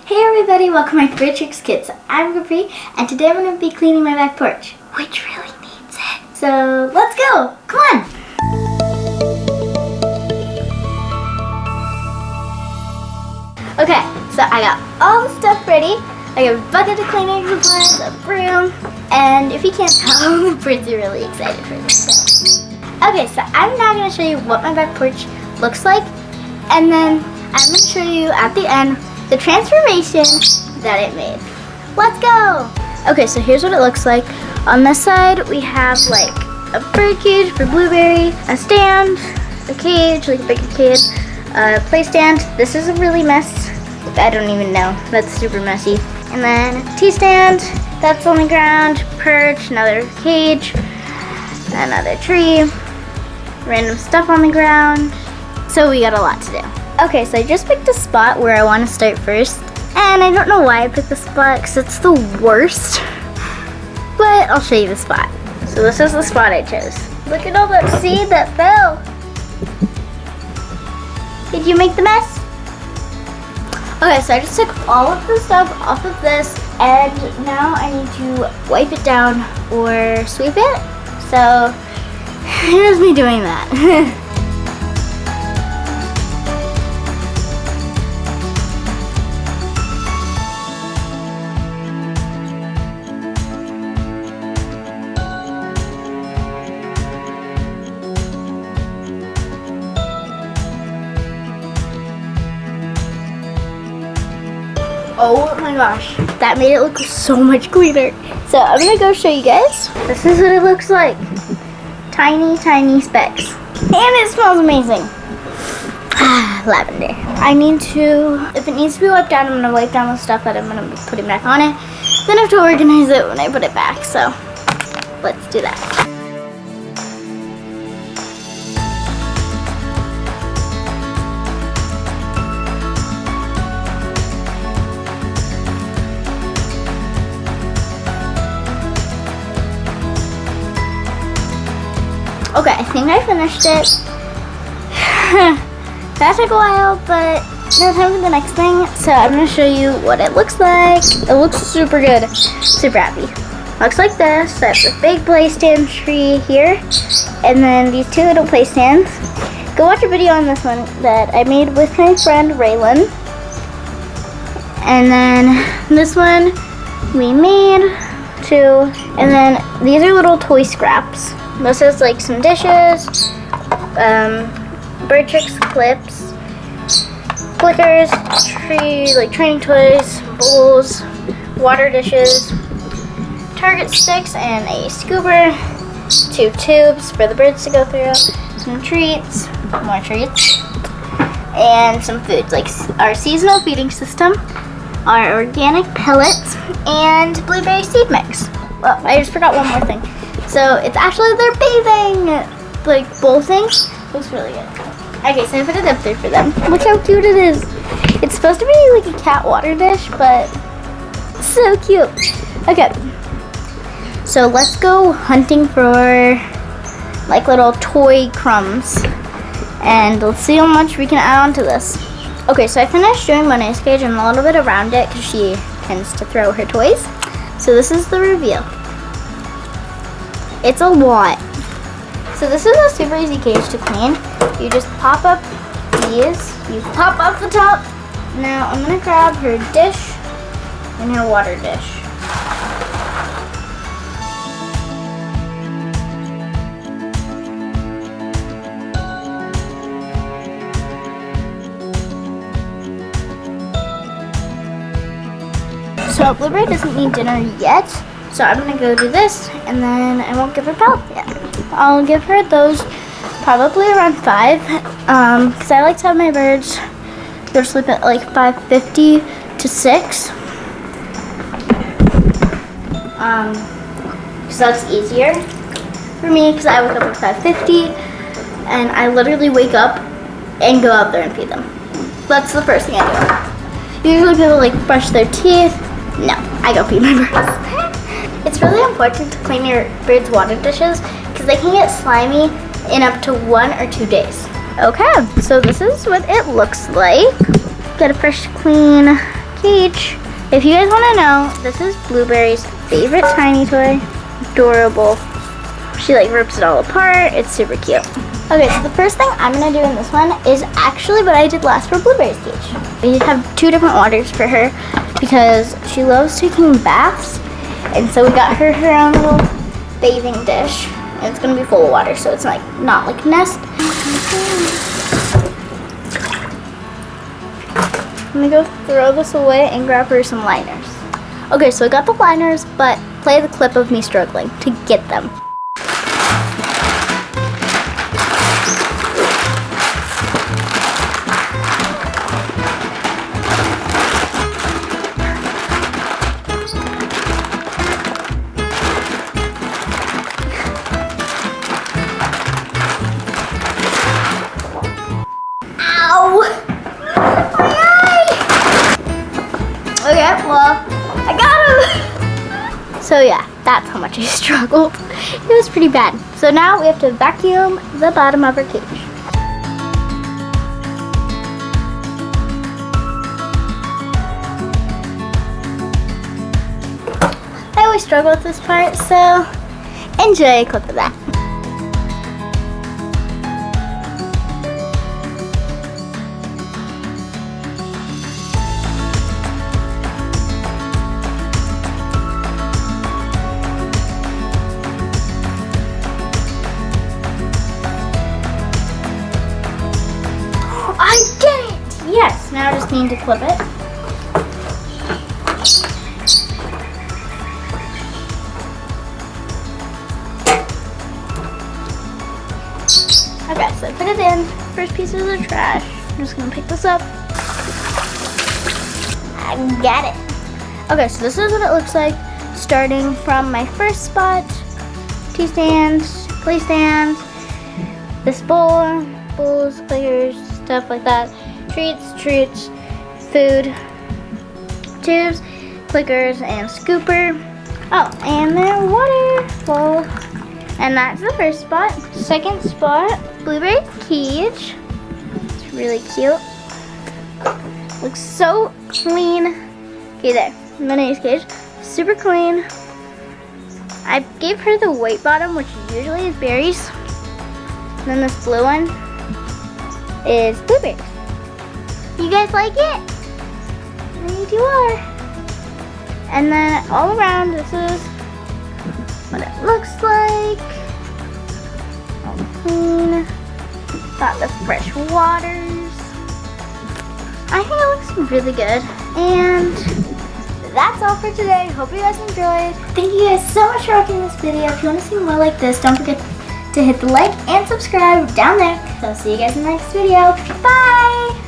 Hey everybody, welcome to my BirdTricks Kids. I'm Capri, and today I'm going to be cleaning my back porch, which really needs it. So let's go! Come on! Okay, so I got all the stuff ready. I got a bucket of cleaning supplies, a broom, and if you can't tell, the birds are really excited for this. Okay, so I'm now going to show you what my back porch looks like, and then I'm going to show you at the end the transformation that it made. Let's go! Okay, so here's what it looks like. On this side, we have like a bird cage for Blueberry, a stand, a cage, like a big cage, a play stand. This is a really mess. I don't even know. That's super messy. And then a tea stand. That's on the ground. Perch, another cage, another tree, random stuff on the ground. So we got a lot to do. Okay, so I just picked a spot where I want to start first. And I don't know why I picked the spot, because it's the worst. But I'll show you the spot. So this is the spot I chose. Look at all that seed that fell. Did you make the mess? Okay, so I just took all of the stuff off of this, and now I need to wipe it down or sweep it. So here's me doing that. Oh my gosh, that made it look so much cleaner. So I'm gonna go show you guys. This is what it looks like. Tiny, tiny specks. And it smells amazing. Lavender. I need to, if it needs to be wiped down, I'm gonna wipe down the stuff that I'm gonna be putting back on it. Then I have to organize it when I put it back, so let's do that. Okay, I think I finished it. That took a while, but now time for the next thing. So I'm going to show you what it looks like. It looks super good. Super happy. Looks like this. That's a big play stand tree here. And then these two little play stands. Go watch a video on this one that I made with my friend Raylan. And then this one we made too. And then these are little toy scraps. This is like some dishes, BirdTricks clips, clickers, training toys, bowls, water dishes, target sticks, and a scooper, 2 tubes for the birds to go through, some treats, more treats, and some foods like our seasonal feeding system, our organic pellets, and blueberry seed mix. Well, I just forgot one more thing. So it's actually their bathing, like bowl thing. Looks really good. Okay, so I put it up there for them. Look how cute it is. It's supposed to be like a cat water dish, but so cute. Okay, so let's go hunting for like little toy crumbs, and let's see how much we can add onto this. Okay, so I finished doing Monet's cage and a little bit around it because she tends to throw her toys. So this is the reveal. It's a lot. So this is a super easy cage to clean. You just pop up these. You pop up the top. Now I'm gonna grab her dish and her water dish. So Blueberry doesn't need dinner yet. So I'm gonna go do this, and then I won't give her pellets yet. I'll give her those probably around 5, because I like to have my birds go to sleep at like 5:50 to 6. Because that's easier for me, because I wake up at 5:50, and I literally wake up and go out there and feed them. That's the first thing I do. Usually people like brush their teeth. No, I go feed my birds. It's really important to clean your birds' water dishes because they can get slimy in up to 1 or 2 days. Okay, so this is what it looks like. Get a fresh, clean cage. If you guys want to know, this is Blueberry's favorite tiny toy. Adorable. She like rips it all apart. It's super cute. Okay, so the first thing I'm gonna do in this one is actually what I did last for Blueberry's cage. We have 2 different waters for her because she loves taking baths, and so we got her her own little bathing dish, and it's gonna be full of water, so it's like not like a nest. I'm gonna go throw this away and grab her some liners. Okay, so I got the liners, but play the clip of me struggling to get them. Okay, well, I got him! So yeah, that's how much I struggled. It was pretty bad. So now we have to vacuum the bottom of our cage. I always struggle with this part, so enjoy a clip of that. I did it! Yes, now I just need to clip it. Okay, so I put it in. First piece of the trash. I'm just gonna pick this up. I got it. Okay, so this is what it looks like starting from my first spot. T-stands, play stands, this bowl, bowls, players, stuff like that. Treats, food, tubes, clickers, and scooper. Oh, and then water bowl. And that's the first spot. Second spot, Blueberry cage. It's really cute. Looks so clean. Okay, there. Minnie's cage. Super clean. I gave her the white bottom, which usually is berries. And then this blue one is blueberries. You guys like it? There you are. And then all around, this is what it looks like. All clean. Got the fresh waters. I think it looks really good. And that's all for today. Hope you guys enjoyed. Thank you guys so much for watching this video. If you want to see more like this, don't forget to hit the like and subscribe down there. So I'll see you guys in the next video. Bye!